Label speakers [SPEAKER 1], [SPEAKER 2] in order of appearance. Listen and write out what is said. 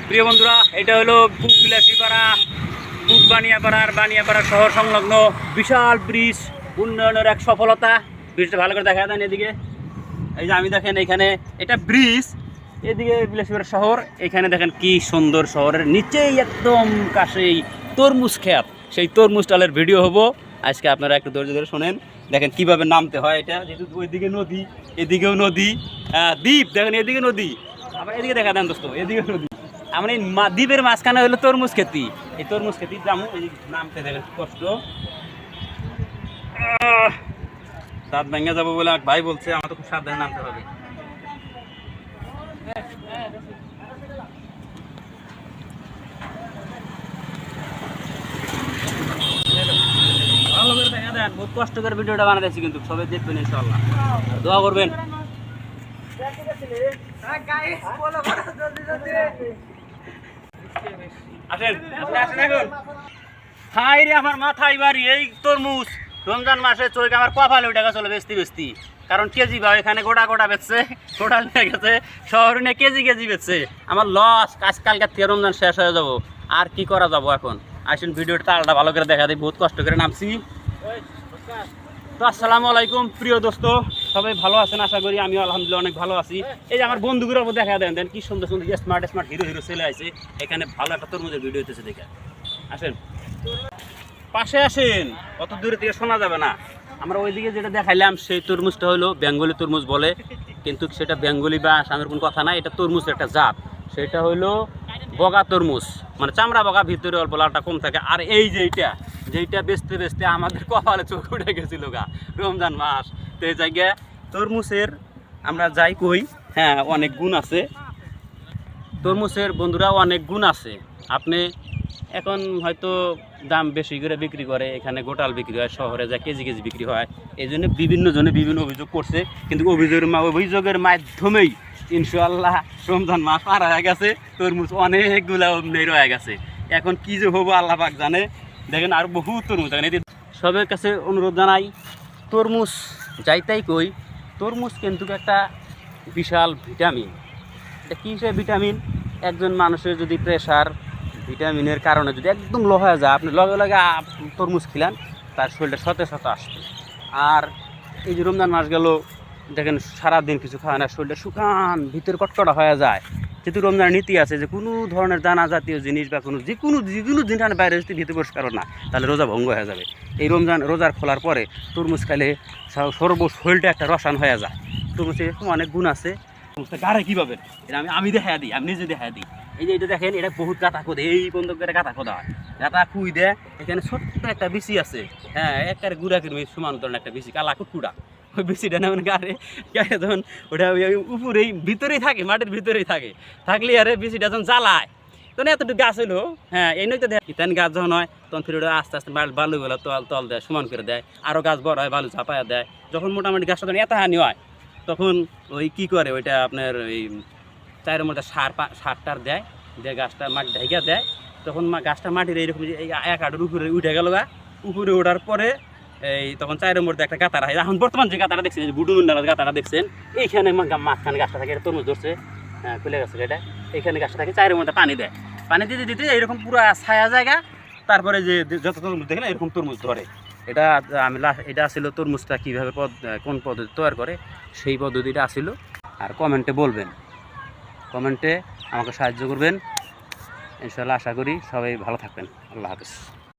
[SPEAKER 1] প্রিয় বন্ধুরা, এটা হলো বিলাসীপাড়া বানিয়াপাড়া শহর সংলগ্ন বিশাল ব্রিজ উন্নয়নের এক সফলতা। ব্রিজটা ভালো করে দেখা দেন এদিকে। এই যে আমি দেখেন এখানে এটা ব্রিজ, এদিকে বিলাসীপাড়া শহর, এখানে দেখেন কি সুন্দর। শহরের নিচেই একদম কাছেই তরমুজ খেত, সেই তরমুজ টালের ভিডিও হবো আজকে। আপনারা একটু ধৈর্য ধরে শোনেন, দেখেন কিভাবে নামতে হয়। এটা যেহেতু ওইদিকে নদী, এদিকেও নদী, দ্বীপ দেখেন, এদিকে নদী, আবার এদিকে দেখা দেন দোস্ত, এদিকে নদী। আমার এই দ্বীপের মাঝখানে হলো তরমুজ খেতি। এই তরমুজ খেতি নামতে দেখেন কষ্ট, দাঁত ভেঙে যাবো বলে ভাই বলছে। আমার তো খুব সাবধানে নামতে হবে। ভালো করে দেখা দেন, বহুত কষ্ট করে ভিডিওটা বানাতেছি, কিন্তু সবাই দেখবেন ইনশাআল্লাহ, দোয়া করবেন। হাই রে আমার মাথায় বাড়ি, এই তরমুজ রমজান মাসে চোখ আমার কপালে উঠে গেছিল বেচতি, কারণ কেজি ভাই এখানে গোটা বেচছে, গোটা নিয়ে গেছে শহরে নিয়ে কেজি বেচছে। আমার লস, আজকালকার থেকে রমজান শেষ হয়ে যাবো, আর কি করা যাবো এখন। আসুন ভিডিওটা তালটা ভালো করে দেখা দিই, বহুত কষ্ট করে নামছি। তো আসসালামু আলাইকুম প্রিয় দোস্ত, সবাই ভালো আছেন আশা করি। আমিও আলহামদুলিল্লাহ অনেক ভালো আছি। এই যে আমার বন্ধুগুলোর উপর দেখা দেন কি সুন্দর সুন্দর স্মার্ট হিরো ছেলে আছে। এখানে ভালো একটা তরমুজের ভিডিও হইতেছে, দেখে আসেন, পাশে আসেন, অত দূরে থেকে শোনা যাবে না। আমরা ওইদিকে যেটা দেখাইলাম সেই তরমুজটা হলো বেঙ্গলি তরমুজ বলে, কিন্তু সেটা বেঙ্গলি বা আসামের কোনো কথা না, এটা তরমুজের একটা জাত। সেটা হলো বগা তরমুজ, মানে চামড়া বগা, ভিতরে অল্প লালটা কম থাকে। আর এই যেইটা বেচতে আমাদের কপালে চোখ উঠে গেছিল গা রমজান মাস। তো এই জায়গায় তরমুজের আমরা যাই কই, হ্যাঁ অনেক গুণ আছে তরমুজের বন্ধুরা, অনেক গুণ আছে। আপনি এখন হয়তো দাম বেশি করে বিক্রি করে, এখানে গোটাল বিক্রি হয়, শহরে যা কেজি বিক্রি হয়। এই জন্য বিভিন্ন জনে বিভিন্ন অভিযোগ করছে, কিন্তু অভিযোগের মাধ্যমেই ইনশাআল্লাহ রমজান মাস পার হয়ে গেছে, তরমুজ অনেকগুলা রয়ে গেছে। এখন কি যে হবো আল্লাহ পাক জানে। দেখেন আর বহু তরমুজ, দেখেন সবের কাছে অনুরোধ জানাই, তরমুজ যাইতাই কই, তরমুজ কিন্তু একটা বিশাল ভিটামিন। এটা কী হিসেবে ভিটামিন, একজন মানুষের যদি প্রেশার ভিটামিনের কারণে যদি একদম লো হয়ে যায়, আপনি লগে তরমুজ খেলেন, তার শরীরটা সতেজ আসবে। আর এই যে রমজান মাস গেল, দেখেন সারাদিন কিছু খায় না, শরীরটা শুকান, ভিতরে কটকটা হয়ে যায়। যেহেতু রমজানের নীতি আছে যে কোনো ধরনের দানা জাতীয় জিনিস বা যে কোনো জিনিস বাইরে যদি ভিতরে পরিষ্কার না, তাহলে রোজা ভঙ্গ হয়ে যাবে। এই রোজার খোলার পরে তরমুজ খাইলে শরীরটা একটা রসায়ন হয়ে যায়। তরমুজে এরকম অনেক গুণ আছে। তরমুজটা গাড়ে কীভাবে, এটা আমি দেখা দিই, আমি নিজে দেখা দিই। এই যে এটা দেখেন, এটা বহুত গাঁথা খোদে, এই বন্ধ করে গাঁথা খোদা হয়, গাঁথা খুই দেয়। এখানে ছোট্ট একটা বিচি আছে, হ্যাঁ একেবারে গুড়া কিরমি সমান ধরনের একটা বিচি, কালা কুটকুড়া। ওই বিচিটা না গাড়ে যখন ওটা উপরেই ভিতরেই থাকে, মাটির ভিতরেই থাকলে আরে বিচিটা যখন জ্বালায়, তখন এতটুকু গাছ হলো, হ্যাঁ এই নয় তো দেখ তেন গাছ যখন হয়, তখন ফিরে ওটা আস্তে আস্তে বালুগুলো তল দেয়, সমান করে দেয়, আরও গাছ বড় হয়, বালু ঝাঁপায়া দেয়। যখন মোটামুটি গাছটা যখন এত হানি হয়, তখন ওই কী করে, ওইটা আপনার ওই চায়ের মধ্যে সার দেয়, গাছটা মাটি ঢেকে দেয়। তখন গাছটা মাটির এইরকম এই এক হাঁটুর উপরে উঠে গেল গা, উপরে ওঠার পরে এই তখন চায়ের মধ্যে একটা গাঁতা রাখে। এখন বর্তমান যে গাঁতাটা দেখছেন, বুডুমুন্ডার গাঁতাটা দেখছেন, এইখানে মাঝখানে গাছটা থাকে, এটা তরমুজ ধরছে, হ্যাঁ খুলে গেছে এটা, এইখানে গাছটা থাকে, চায়ের মধ্যে পানি দিতে এইরকম পুরো ছায়া জায়গা। তারপরে যে যত তরমুজ দেখেন এরকম তরমুজ ধরে। এটা এটা আসছিল তরমুজটা কীভাবে কোন পদ্ধতি তৈরি করে, সেই পদ্ধতিটা আসছিল। আর কমেন্টে বলবেন, কমেন্টে আমাকে সাহায্য করবেন ইনশাআল্লাহ। আশা করি সবাই ভালো থাকবেন। আল্লাহ হাফেজ।